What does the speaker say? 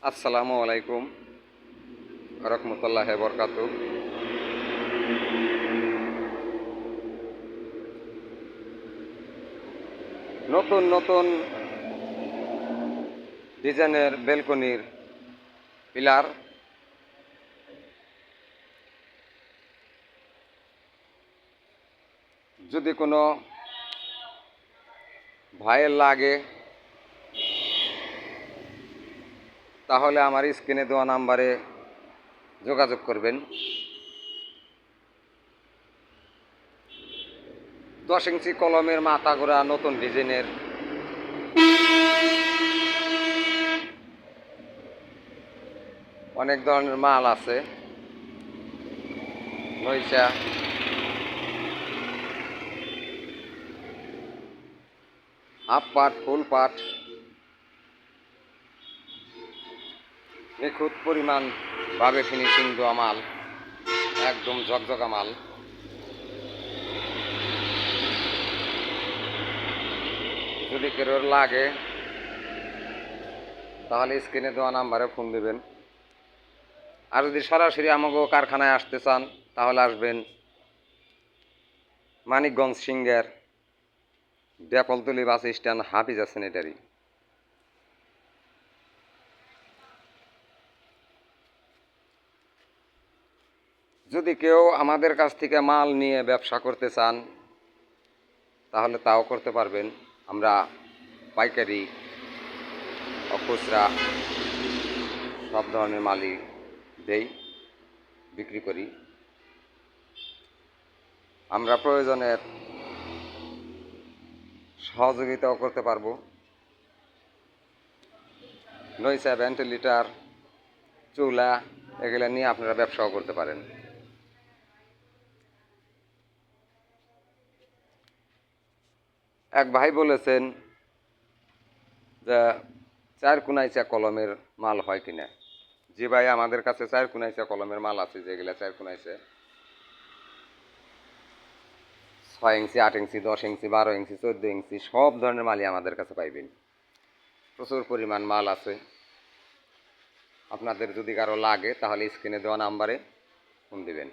আসসালামু আলাইকুম রহমতুল্লাহ বরকাতু। নতুন নতুন ডিজাইনের বেলকনির পিলার যদি কোনো ভাইয়ের লাগে তাহলে আমার স্ক্রিনে দেওয়া নাম্বারে যোগাযোগ করবেন। 10 ইঞ্চি কলমের মাথা গোড়া নতুন ডিজাইনের অনেক ধরনের মাল আছে। নইচা, হাফ পাট, ফুল পাট, নিখুঁত পরিমাণ ভাবে ফিনিশিং দেওয়া মাল, একদম ঝকঝকা মাল। যদি কেউ লাগে তাহলে স্ক্রিনে দেওয়া নাম্বারে ফোন দেবেন। আর যদি সরাসরি আমাকে কারখানায় আসতে চান তাহলে আসবেন মানিকগঞ্জ সিংহের ডেপলতলি বাস স্ট্যান্ড, হাফিজা স্যানিটারি। যদি কেউ আমাদের কাছ থেকে মাল নিয়ে ব্যবসা করতে চান তাহলে তাও করতে পারবেন। আমরা পাইকারি ও খুচরা সব ধরনের মালই দেই, বিক্রি করি। আমরা প্রয়োজনের সহযোগিতাও করতে পারবো। নইচা, ভেন্টিলেটর, চুলা এগুলো নিয়ে আপনারা ব্যবসাও করতে পারেন। এক ভাই বলেছেন যে 4 কোনাইচা কলমের মাল হয় কিনা। জি ভাই, আমাদের কাছে 4 কোনাইচা কলমের মাল আছে, যেগুলা 4 কোনাইচা, 6 ইঞ্চি, 8 ইঞ্চি, 10 ইঞ্চি, 12 ইঞ্চি, 14 ইঞ্চি সব ধরনের মালই আমাদের কাছে পাইবেন। প্রচুর পরিমাণ মাল আছে। আপনাদের যদি কারো লাগে তাহলে স্ক্রিনে দেওয়া নাম্বারে ফোন দিবেন।